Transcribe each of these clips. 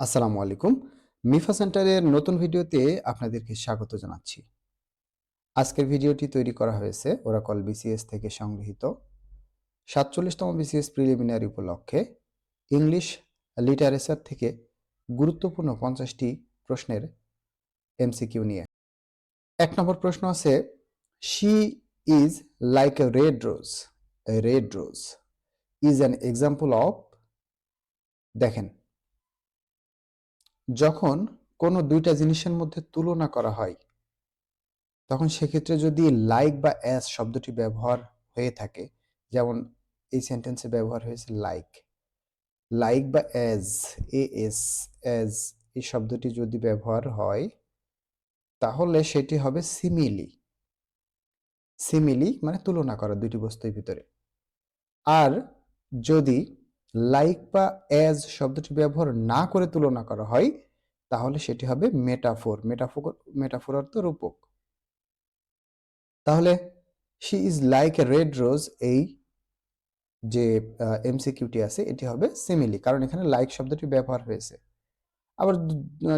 আসসালামু আলাইকুম। মিফা সেন্টারের নতুন ভিডিওতে আপনাদেরকে স্বাগত জানাচ্ছি। আজকের ভিডিওটি তৈরি করা হয়েছে ওরাকল বিসিএস থেকে সংগৃহীত ৪৭তম বিসিএস প্রিলিমিনারি উপলক্ষে ইংলিশ লিটারেচার থেকে গুরুত্বপূর্ণ ৫০টি প্রশ্নের এমসিকিউ নিয়ে। ১ নম্বর প্রশ্ন আছে, she is like a red rose. A red rose is an example of. দেখেন, যখন কোনো দুইটা জিনিসের মধ্যে তুলনা করা হয় তখন সেক্ষেত্রে যদি লাইক বা অ্যাজ শব্দটি ব্যবহার হয়ে থাকে, যেমন এই সেন্টেন্সে ব্যবহার হয়েছে লাইক, লাইক বা অ্যাজ, এএস, অ্যাজ এই শব্দটি যদি ব্যবহার হয় তাহলে সেটি হবে সিমিলি। সিমিলি মানে তুলনা করা দুটি বস্তুর ভিতরে। আর যদি লাইক বা অ্যাজ শব্দটি ব্যবহার না করে তুলনা করা হয় তাহলে সেটি হবে মেটাফোর। মেটাফোর অর্থ রূপক। তাহলে she is like a red rose, এই যে এমসিকিউটি আছে এটি হবে সিমিলি, কারণ এখানে লাইক শব্দটি ব্যবহার হয়েছে। আবার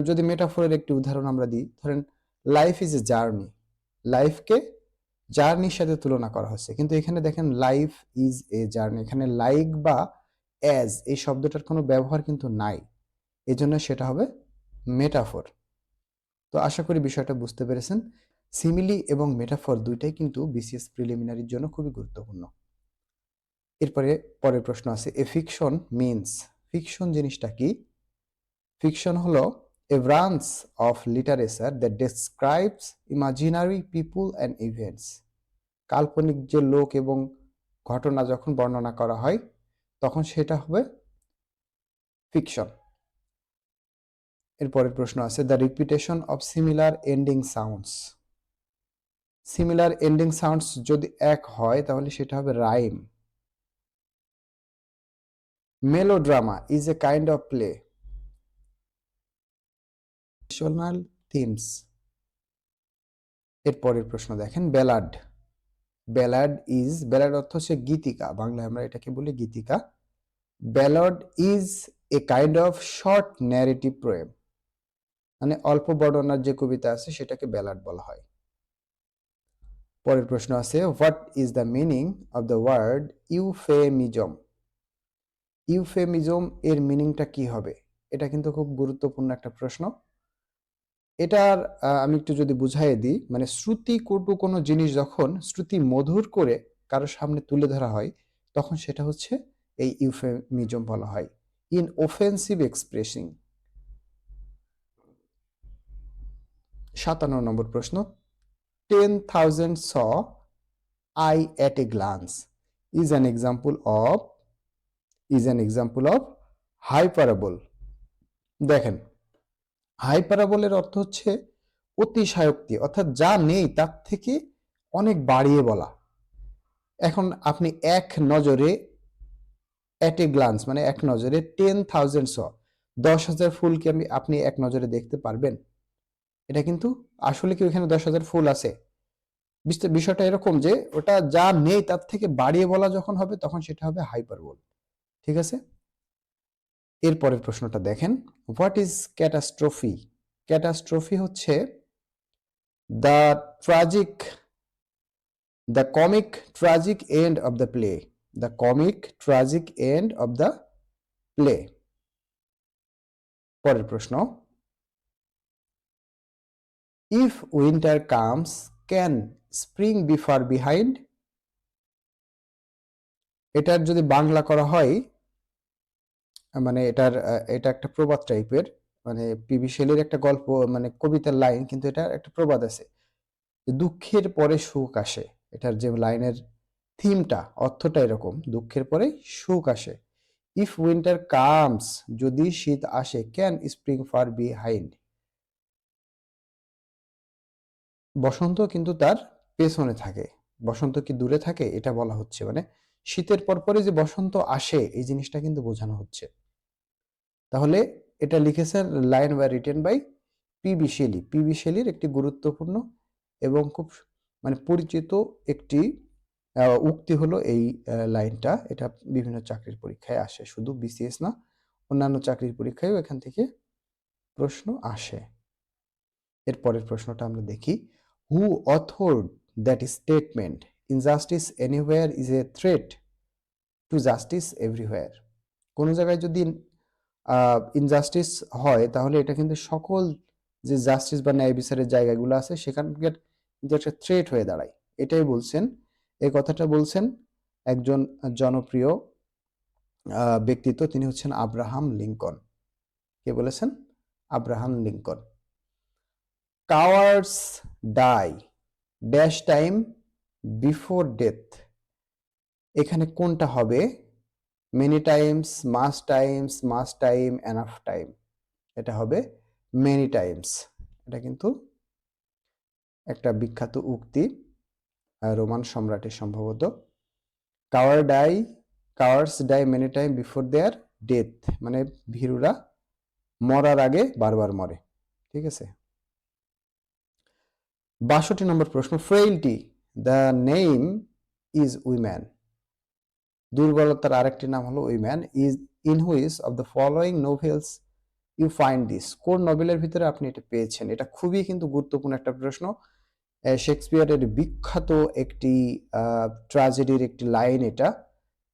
যদি মেটাফোরের একটি উদাহরণ আমরা দিই, ধরেন লাইফ ইজ এ জার্নি, লাইফকে জার্নির সাথে তুলনা করা হচ্ছে, কিন্তু এখানে দেখেন লাইফ ইজ এ জার্নি, এখানে লাইক বা অ্যাজ এই শব্দটার কোনো ব্যবহার কিন্তু নাই, এজন্য সেটা হবে মেটাফোর। তো আশা করি বিষয়টা বুঝতে পেরেছেন। সিমিলি এবং মেটাফোর দুইটাই কিন্তু বিসিএস প্রিলিমিনারির জন্য খুবই গুরুত্বপূর্ণ। এরপরে পরের প্রশ্ন আছে, এ ফিকশন মিনস। ফিকশন জিনিসটা কি? ফিকশন হলো এ branch of literature that describes imaginary people and events. কাল্পনিক যে লোক এবং ঘটনা যখন বর্ণনা করা হয় তখন সেটা হবে ফিকশন। এরপরের প্রশ্ন আছে, the repetition of similar ending sounds. Similar ending sounds যদি এক হয় তাহলে সেটা হবে rhyme. Melodrama is a kind of play. Traditional themes. এরপরের প্রশ্ন দেখেন, ব্যালাড। ব্যালাড অর্থ হচ্ছে গীতিকা, বাংলায় আমরা এটাকে বলি গীতিকা। Ballad is a kind of short narrative poem, মানে অল্প বর্ণনার যে কবিতা আছে সেটাকে ব্যালাড বলা হয়। পরের প্রশ্ন আছে, what is the meaning of the word euphemism. Euphemism এর মিনিংটা কি হবে? এটা কিন্তু খুব গুরুত্বপূর্ণ একটা প্রশ্ন। এটার আমি একটু যদি বুঝাইয়ে দিই, মানে শ্রুতি কটু কোনো জিনিস যখন শ্রুতি মধুর করে কারো সামনে তুলে ধরা হয় তখন সেটা হচ্ছে এই ইউফেমিজম বলা হয়। In offensive expressing. 57 নম্বর প্রশ্ন, 10,000 saw I at a glance is an example of hyperbole. দেখেন, হাইপারাবোলের অর্থ হচ্ছে অতিশয়োক্তি, অর্থাৎ যা নেই তার থেকে অনেক বাড়িয়ে বলা। এখন আপনি এক নজরে, অ্যাট এ গ্লান্স মানে এক নজরে, 10,000 স 10,000 ফুলকে আপনি এক নজরে দেখতে পারবেন? এটা কিন্তু আসলে কি ওখানে 10,000 ফুল আছে? বিষয়টা এরকম যে ওটা যা নেই তার থেকে বাড়িয়ে বলা যখন হবে তখন সেটা হবে হাইপারবোল। ঠিক আছে? এরপরের প্রশ্নটা দেখেন, হোয়াট ইজ ক্যাটাস্ট্রফি। ক্যাটাস্ট্রফি হচ্ছে the tragic the comic tragic end of the play. The comic tragic end of the play. পরের প্রশ্ন, if winter comes can spring be far behind. এটার যদি বাংলা করা হয়, মানে এটা একটা প্রবাদ টাইপের, মানে পিবি শেলির একটা গল্প, মানে কবিতার লাইন, কিন্তু এটা একটা প্রবাদ আছে, দুঃখের পরে সুখ আসে। এটার যে লাইনের থিমটা, অর্থটা এরকম, দুঃখের পরে সুখ আসে। ইফ উইন্টার কামস, যদি শীত আসে, ক্যান স্প্রিং ফার বিহাইন্ড, বসন্ত কিন্তু তার পেছনে থাকে। বসন্ত কি দূরে থাকে এটা বলা হচ্ছে, মানে শীতের পরপরই যে বসন্ত আসে এই জিনিসটা কিন্তু বোঝানো হচ্ছে। তাহলে এটা লিখেছেন লাইন বা written by PB Shelley. PB শেলির একটি গুরুত্বপূর্ণ এবং খুব মানে পরিচিত একটি উক্তি হলো এই লাইনটা। এটা বিভিন্ন চাকরির পরীক্ষায় আসে, শুধু বিসিএস না, অন্যান্য চাকরির পরীক্ষায়ও এখান থেকে প্রশ্ন আসে। এর পরের প্রশ্নটা আমরা দেখি, who authored that statement, injustice anywhere is a threat to justice everywhere. কোনো জায়গায় যদি ইনজাস্টিস হয় তাহলে এটা কিন্তু সকল যে জাস্টিস বা ন্যায় বিচারের জায়গাগুলো আছে সেখানকার কিন্তু একটা থ্রেট হয়ে দাঁড়ায়। এটাই বলছেন, এই কথাটা বলছেন একজন জনপ্রিয় ব্যক্তিত্ব, তিনি হচ্ছেন আব্রাহাম লিঙ্কন। কে বলেছেন? Abraham Lincoln. Cowards die dash time before death, এখানে কোনটা হবে? Many times, much time, enough time. এটা হবে মেনি টাইমস। এটা কিন্তু একটা বিখ্যাত উক্তি, রোমান সম্রাটের সম্ভবত। Cowards die many time before their death, মানে ভীরুরা মরার আগে বারবার মরে। ঠিক আছে। 62 নম্বর প্রশ্ন, frailty the name is woman, দুর্বলতার আরেকটি নাম হলো woman. Is in which of the following novels you find this, কোন নোবেলের ভিতরে আপনি এটা পেয়েছেন? এটা খুবই কিন্তু গুরুত্বপূর্ণ একটা প্রশ্ন। শেক্সপিয়ারের বিখ্যাত একটি ট্র্যাজেডির একটি লাইন এটা।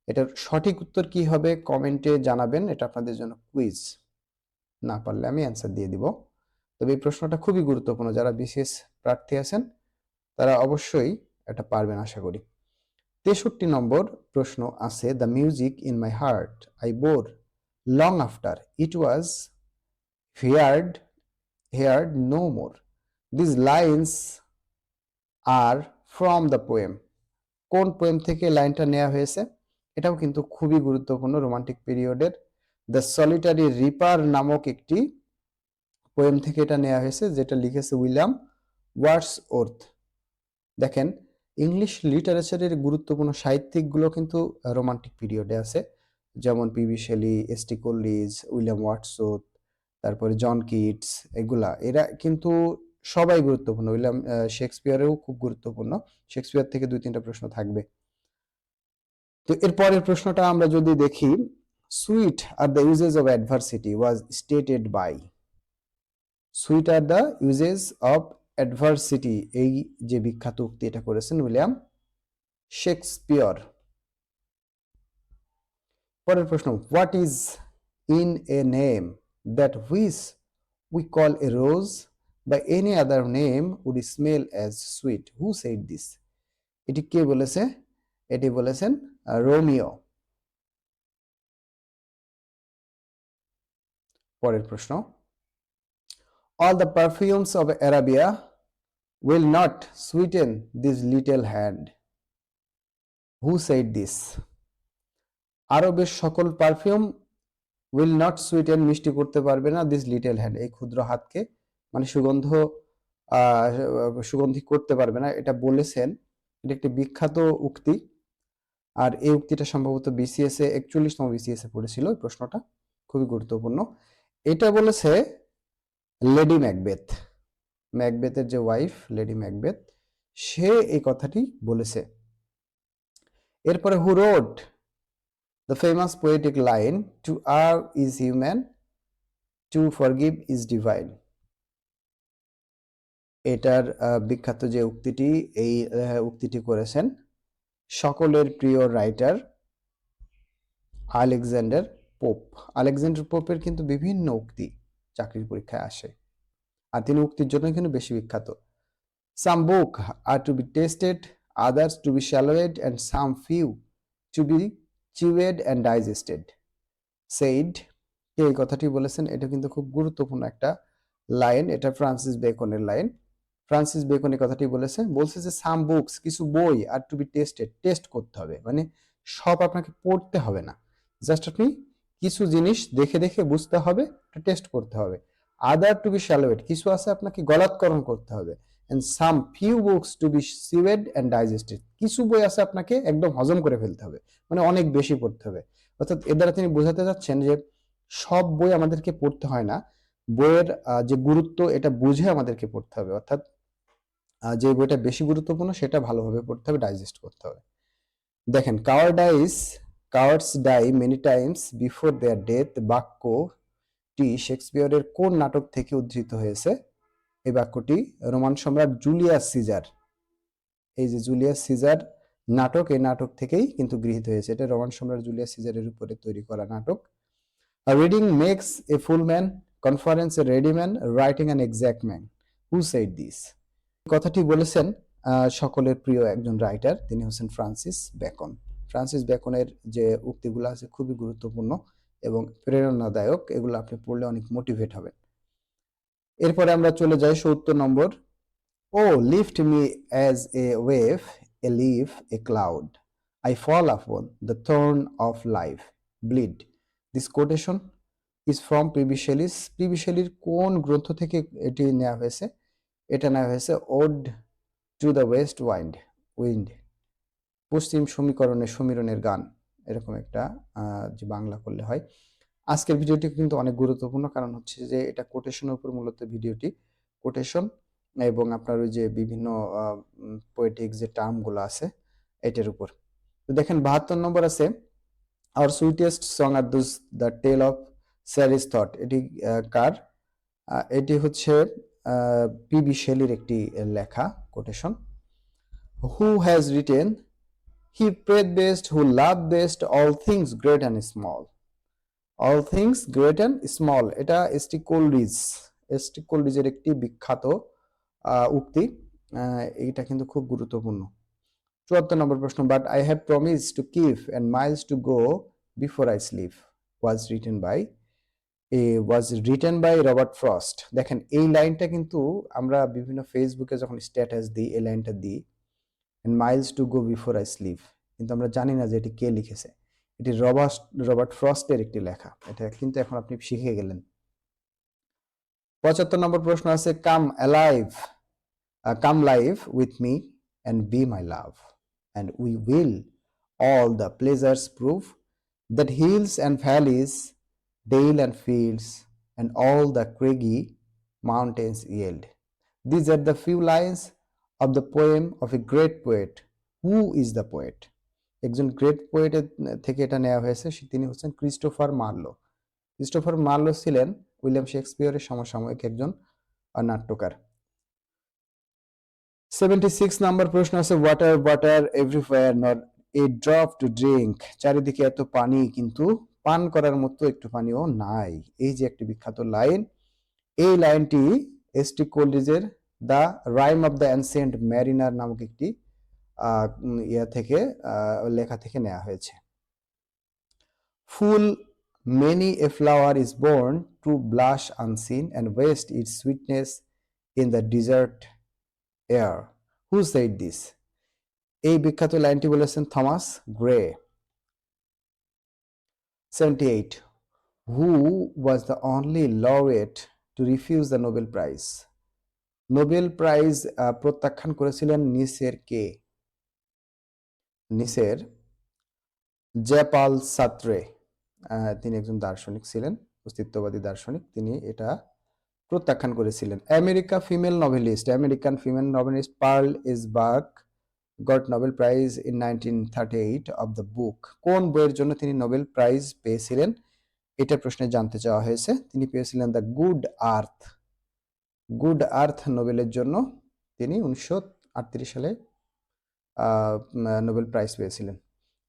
এটার সঠিক উত্তর কি হবে কমেন্টে জানাবেন, এটা আপনাদের জন্য কুইজ। না পারলে আমি অ্যান্সার দিয়ে দিব। তবে এই প্রশ্নটা খুবই গুরুত্বপূর্ণ, যারা বিশেষ প্রার্থী আছেন তারা অবশ্যই এটা পারবেন আশা করি। 63 নম্বর প্রশ্ন আছে, the music in my heart I bore long after it was heard no more, this lines are from the poem, কোন পোয়েম থেকে লাইনটা নেওয়া হয়েছে? এটাও কিন্তু খুবই গুরুত্বপূর্ণ, রোমান্টিক পিরিয়ডের দ্য সলিটারি রিপার নামক একটি পোয়েম থেকে এটা নেওয়া হয়েছে, যেটা লিখেছে উইলিয়াম ওয়ার্ডসওর্থ। দেখেন, ইংলিশ লিটারেচারের গুরুত্বপূর্ণ সাহিত্যিকগুলো কিন্তু রোমান্টিক পিরিয়ডে আছে, যেমন পিবি শেলি, এসটি কলিজ, উইলিয়াম ওয়ার্ডসওর্থ, তারপরে জন কিটস, এরা কিন্তু সবাই গুরুত্বপূর্ণ। উইলিয়াম শেক্সপিয়ারেও খুব গুরুত্বপূর্ণ। শেক্সপিয়ার থেকে 2-3টা প্রশ্ন থাকবে। তো এর পরের প্রশ্নটা আমরা যদি দেখি, sweet are the uses of adversity was stated by, sweet are the uses of adversity, এই যে বিখ্যাত উক্তি এটা করেছেন উইলিয়াম শেক্সপিয়র। পরের প্রশ্ন, what is in a name that which we call a rose by any other name would smell as sweet, who said this, এটি কে বলেছে? এটি বলেছেন রোমিও। পরের প্রশ্ন, all the perfumes of Arabia will not sweeten this little hand, who said this, আরবের সকল perfume will not sweeten, মিষ্টি করতে পারবে না, দিস লিটল হ্যান্ড, এই ক্ষুদ্র হাতকে, মানে সুগন্ধি করতে পারবে না, এটা বলেছেন। এটা একটি বিখ্যাত উক্তি, আর এই উক্তিটা সম্ভবত বিসিএস এ 41তম বিসিএস এ পড়েছিল। এই প্রশ্নটা খুবই গুরুত্বপূর্ণ। এটা বলেছে লেডি ম্যাকবেথ, ম্যাকবেথের যে ওয়াইফ লেডি ম্যাকবেথ, সে এই কথাটি বলেছে। এরপরে, who wrote the famous poetic line to err is human, to forgive is divine, এটার বিখ্যাত যে উক্তিটি, এই উক্তিটি করেছেন সকলের প্রিয় রাইটার আলেকজান্ডার পোপ। আলেকজান্ডার পোপের কিন্তু বিভিন্ন উক্তি চাকরির পরীক্ষায় আসে, আর তিনি উক্তির জন্য কিন্তু বেশি বিখ্যাত। Some book are to be tasted, others to be swallowed, and some few to be chewed and digested. Said, কে এই কথাটি বলেছেন? এটা কিন্তু খুব গুরুত্বপূর্ণ একটা লাইন, এটা ফ্রান্সিস বেকনের লাইন। ফ্রান্সিস বেকন এই কথাটি বলছে যে সাম বুকস, কিছু বই, আর টু বি টেস্টেড, টেস্ট করতে হবে, মানে সব আপনাকে পড়তে হবে না, জাস্ট আপনি কিছু জিনিস দেখে দেখে বুঝতে হবে, টেস্ট করতে হবে। আদার টু বি শ্যালোয়েড, কিছু আছে আপনাকে গলাৎকরণ করতে হবে। And some few books to be swallowed and digested, কিছু বই আছে আপনাকে একদম হজম করে ফেলতে হবে, মানে অনেক বেশি পড়তে হবে। অর্থাৎ এর দ্বারা তিনি বোঝাতে চাচ্ছেন যে সব বই আমাদেরকে পড়তে হয় না, বইয়ের যে গুরুত্ব এটা বুঝে আমাদেরকে পড়তে হবে, অর্থাৎ যে বইটা বেশি গুরুত্বপূর্ণ সেটা ভালোভাবে পড়তে হবে, ডাইজেস্ট করতে হবে। দেখেন, cowards die many times before their death বাক্য বাক্যটি শেক্সপিয়রের কোন নাটক থেকে উদ্ধৃত হয়েছে? এই বাক্যটি রোমান সম্রাট জুলিয়াস সিজার, এই যে জুলিয়াস সিজার নাটক, এই নাটক থেকেই কিন্তু গৃহীত হয়েছে। এটা রোমান সম্রাট জুলিয়াস সিজারের উপরে তৈরি করা নাটক। Reading makes a full man, conference a ready man, writing an exact man. Who said this? কথাটি বলেছেন সকলের প্রিয় একজন রাইটার, তিনি হচ্ছেন ফ্রান্সিস বেকন। ফ্রান্সিস বেকনের যে উক্তিগুলো আছে খুবই গুরুত্বপূর্ণ এবং প্রেরণাদায়ক, এগুলো আপনি পড়লে অনেক মোটিভেট হবেন। এরপরে আমরা চলে যাই ৭০ নম্বর। O lift me as a wave, a leaf, a cloud, I fall upon the thorn of life, bleed. This quotation is from PB Shelley's. PB শেলির কোন গ্রন্থ থেকে এটি নেওয়া হয়েছে? এটা নেওয়া হয়েছে Ode to the West Wind, পশ্চিম সমীরণের গান, এরকম একটা যে বাংলা করলে হয়। আজকের ভিডিওটি কিন্তু অনেক গুরুত্বপূর্ণ, কারণ হচ্ছে যে এটা কোটেশনের উপর মূলত ভিডিওটি, কোটেশন এবং আপনার ওই যে বিভিন্ন পোয়েটিক যে টার্মগুলো আছে এটার উপর। তো দেখেন ৭২ নম্বর আছে, our sweetest song are those the tell of saddest thought. এটি কার? এটি হচ্ছে পিবি শেলির একটি লেখা কোটেশন। Who has written he prayed best, who love best, all things great and small. All things great and small, এটা এসটি কোলরিজের একটি বিখ্যাত উক্তি। এটা কিন্তু খুব গুরুত্বপূর্ণ। ৭৪ নম্বর প্রশ্ন, but I have promise to keep and miles to go before I sleep was written by Robert Frost. দেখেন এই লাইনটা কিন্তু আমরা বিভিন্ন ফেসবুকে যখন স্ট্যাটাস দিই, এই লাইনটা দিই, and miles to go before I slip, কিন্তু আমরা জানি না যে এটি কে লিখেছে। এটি রবার্ট ফ্রস্টের একটি লেখা, এটা কিন্তু এখন আপনি শিখে গেলেন। ৭৫ নম্বর প্রশ্ন আছে, come live with me and be my love, and we will all the pleasures prove that hills and valleys, dale and fields, and all the craggy mountains yield. These are the few lines of the poem of a great poet. Who is the poet? একজন great পোয়েটের থেকে এটা নেওয়া হয়েছে, তিনি হচ্ছেন Christopher Marlowe. Christopher Marlowe ছিলেন William শেক্সপিয়রের সমসাময়িক একজন নাট্যকার। 76 নাম্বার প্রশ্ন আছে, water water everywhere not a drop to drink. চারিদিকে এত পানি কিন্তু পান করার মতো একটু পানিও নাই। এই যে একটি বিখ্যাত লাইন, এই লাইনটি এসটি কোলরিজের the rime of the ancient mariner নামক একটি লেখা থেকে নেওয়া হয়েছে। Full many a flower is born to blush unseen and waste its sweetness in the desert air. Who said this? এই বিখ্যাত লাইনটি বলেছেন Thomas Gray. 78. Who was the only laureate to refuse the Nobel Prize? Nobel prize প্রত্যাখ্যান করেছিলেন নিসের কে? নিসের জয়পাল সাত্রে, তিনি একজন দার্শনিক ছিলেন, অস্তিত্ববাদী দার্শনিক, তিনি এটা প্রত্যাখ্যান করেছিলেন। American female novelist Pearl Esberg got Nobel prize in 1938 of the book. কোন বইয়ের জন্য তিনি নোবেল প্রাইজ পেয়েছিলেন? এটা প্রশ্নে জানতে চাওয়া হয়েছে। তিনি পেয়েছিলেন দ্য গুড আর্থ নোবেলের জন্য তিনি 1938 সালে নোবেল প্রাইজ পেয়েছিলেন।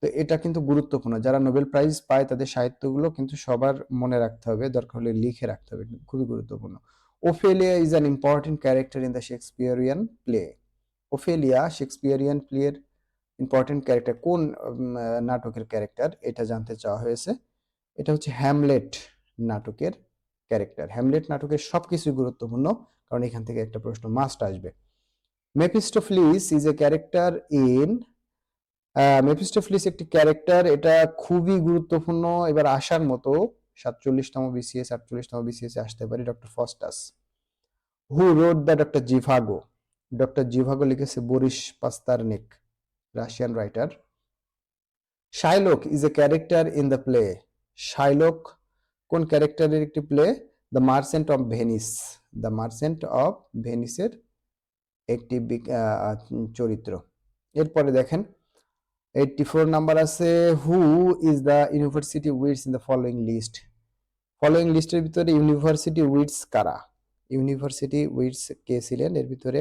তো এটা কিন্তু গুরুত্বপূর্ণ, যারা নোবেল প্রাইজ পায় তাদের সাহিত্যগুলো কিন্তু সবার মনে রাখতে হবে, দরকার হলে লিখে রাখতে হবে, খুবই গুরুত্বপূর্ণ। Ophelia is an important character in the Shakespearean play. Ophelia Shakespearean প্লের ইম্পর্টেন্ট ক্যারেক্টার, কোন নাটকের ক্যারেক্টার, এটা জানতে চাওয়া হয়েছে। এটা হচ্ছে হ্যামলেট নাটকের ক্যারেক্টার। হ্যামলেট নাটকের সবকিছুই গুরুত্বপূর্ণ, কারণ এখান থেকে একটা প্রশ্ন মাস্ট আসবে। মেফিস্টোফেলিস ইজ এ ক্যারেক্টার ইন, মেফিস্টোফেলিস একটি ক্যারেক্টার, এটা খুবই গুরুত্বপূর্ণ, এবার আসার মতো 47তম বিসিএস 48তম বিসিএস আসতে পারে। Doctor Faustus. Who wrote the doctor Zhivago? Doctor Zhivago লিখেছে Boris Pasternak, Russian writer. Shylock is a character in the play. Shylock কোন ক্যারেক্টারের একটি play? The merchant of Venice. The merchant of ভেনিসের একটি চরিত্র। এরপরে দেখেন 84 নাম্বার আছে, who is the university wits in the following list? Following লিস্টের ভিতরে ইউনিভার্সিটি উইটস কারা? ইউনিভার্সিটি উইটস কে ছিলেন এর ভিতরে?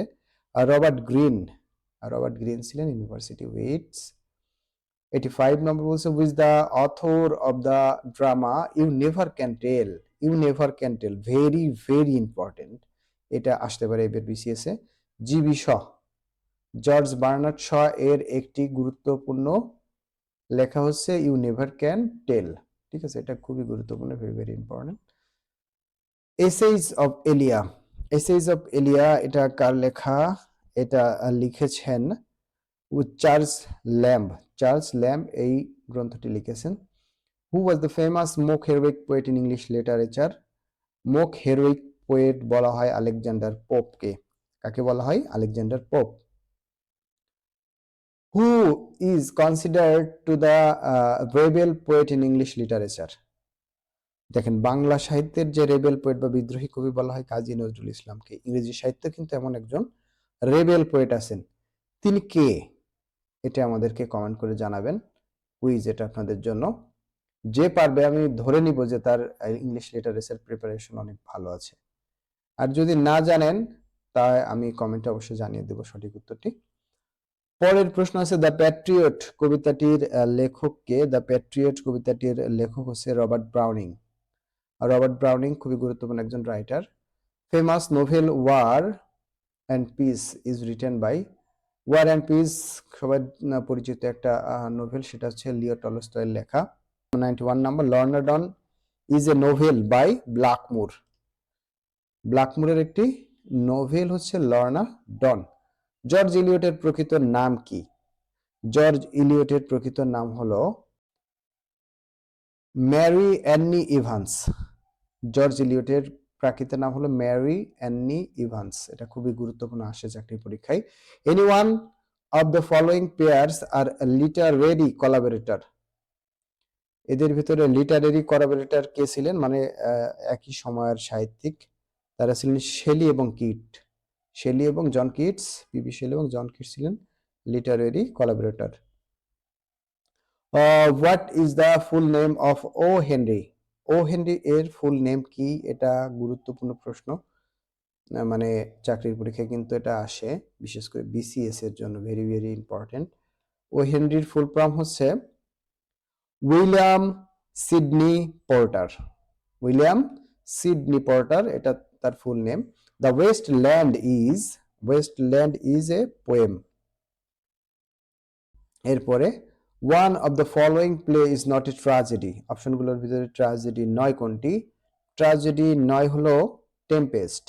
Robert Greene. রবার্ট গ্রিন ছিলেন ইউনিভার্সিটি উইটস। 85 নম্বর বলছে who's the author of the drama you never can tell. You never can tell, very very important, এটা আসতে পারে এবার বিসিএস এ। GB Shaw, George Bernard Shaw এর একটি গুরুত্বপূর্ণ লেখা হচ্ছে ইউ নেভার ক্যান টেল। ঠিক আছে, এটা খুবই গুরুত্বপূর্ণ, very very important. Essays of Elia. Essays of Elia এটা কার লেখা? এটা লিখেছেন চার্লস ল্যাম্ব। চার্লস ল্যাম্ব এই গ্রন্থটি লিখেছেন। হু ওয়াজ দ্য ফেমাস মোক হেরোইক পোয়েট ইন ইংলিশ লিটারেচার? মোক হেরোইক পোয়েট বলা হয় আলেকজান্ডার পোপকে। কাকে বলা হয়? Alexander pope. Who is considered to the rebel poet in English literature? দেখেন, বাংলা সাহিত্যের যে রেবেল পোয়েট বা বিদ্রোহী কবি বলা হয় কাজী নজরুল ইসলামকে। ইংরেজি সাহিত্যে কিন্তু এমন একজন রেবেল পোয়েট আছেন, তিনি কে? এটা আমাদেরকে কমেন্ট করে জানাবেন। কুইজ এটা আপনাদের জন্য। যে পারবে, আমি ধরে নিব যে তার ইংলিশ লিটারেচার প্রিপারেশন অনেক ভালো আছে। আর যদি না জানেন তা আমি কমেন্টে অবশ্যই জানিয়ে দেব সঠিক উত্তরটি। পরের প্রশ্ন আছে দ্য প্যাট্রিয়ট কবিতাটির লেখক কে? দ্য প্যাট্রিয়ট কবিতাটির লেখক হচ্ছে রবার্ট ব্রাউনিং। রবার্ট ব্রাউনিং খুবই গুরুত্বপূর্ণ একজন writer. Famous novel war and peace is written by. War and peace সবাই পরিচিত একটা নোভেল, সেটা হচ্ছে লিও টলস্টয়ের লেখা। 91 number, Lorna Doone is a novel by Blackmore. ব্ল্যাকমুরের একটি নোভেল হচ্ছে লর্না ডন। জর্জ ইলিয়টের প্রকৃত নাম কি? জর্জ ইলিয়টের প্রকৃত নাম হলো ম্যারি অ্যানি ইভান্স। জর্জ ইলিয়টের প্রকৃত নাম হলো ম্যারি অ্যানি ইভান্স। এটা খুবই গুরুত্বপূর্ণ, আসে চাকরি পরীক্ষায়। Any one of the following pairs are literary collaborator. এদের ভিতরে লিটারেরি কোলাবোরেটর কে ছিলেন, মানে একই সময়ের সাহিত্যিক, তারা ছিলেন শেলি এবং কিট। শেলি এবং জন কিটস, পিবি শেলি এবং জন কিটস ছিলেন literary collaborator. What is the full name of O Henry? O Henry এর ফুল নেম কি? এটা গুরুত্বপূর্ণ প্রশ্ন, মানে চাকরির পরীক্ষায় কিন্তু এটা আসে, বিশেষ করে বিসিএস এর জন্য ভেরি ভেরি ইম্পর্টেন্ট। ও হেনরির ফুল ফর্ম হচ্ছে William Sydney Porter. William Sydney Porter, এটা তার full name. The waste land is a poem. এরপরে one of the following play is not a tragedy. অপশনগুলোর ভিতরে ট্র্যাজেডি নয় কোনটি? ট্র্যাজেডি নয় হলো টেম্পেস্ট।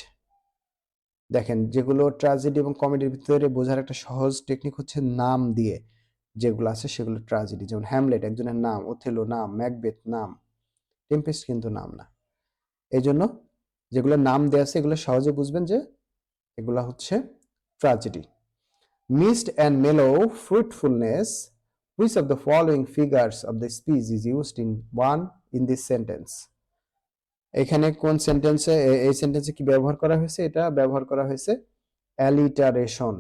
দেখেন, যেগুলো ট্র্যাজেডি এবং কমেডির ভিতরে বোঝার একটা সহজ টেকনিক হচ্ছে নাম দিয়ে যেগুলো আছে সেগুলো ট্র্যাজেডি। যেমন হ্যামলেট একজনের নাম, ওথেলো নাম, ম্যাকবেথ নাম, টেম্পেস্ট কিন্তু নাম না। এই জন্য যেগুলো নাম দেওয়া আছে এগুলো সহজে বুঝবেন যে এগুলো হচ্ছে ট্র্যাজেডি। মিস্ট অ্যান্ড মেলো ফ্রুটফুলনেস, which of the following figures of the speech is used in this sentence? এখানে কোন সেন্টেন্সে, এই সেন্টেন্সে কি ব্যবহার করা হয়েছে? এটা ব্যবহার করা হয়েছে অ্যালিটারেশন।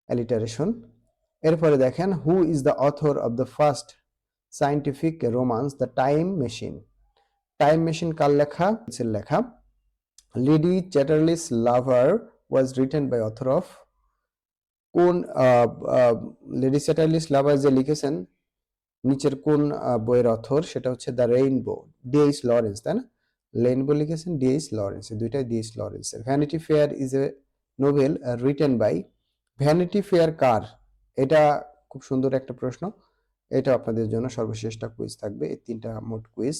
অ্যালিটারেশন। এরপরে দেখেন, who is the author of the first scientific romance the time machine? Time machine কার লেখা? লেখা Lady Chatterley's lover was written by author of. কোন লেডি চ্যাটারলিস লাভার যে লিখেছেন নিচের কোন বইয়ের অথর? সেটা হচ্ছে দ্য রেইনবো, ডিএইচ লরেন্স, তাই না? রেইনবো লিখেছেন ডিএইচ লরেন্স, দুইটাই DH Lawrence. Vanity fair is a novel written by. Vanity fair কার? এটা খুব সুন্দর একটা প্রশ্ন, এটা আপনাদের জন্য সর্বশেষটা কুইজ থাকবে। এই তিনটা মোট কুইজ,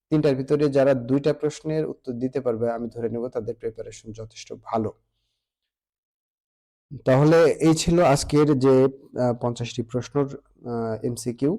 তিনটার ভিতরে যারা দুইটা প্রশ্নের উত্তর দিতে পারবে আমি ধরে নেব তাদের প্রিপারেশন যথেষ্ট ভালো। তাহলে এই ছিল আজকের যে 50টি প্রশ্নের এমসিকিউ।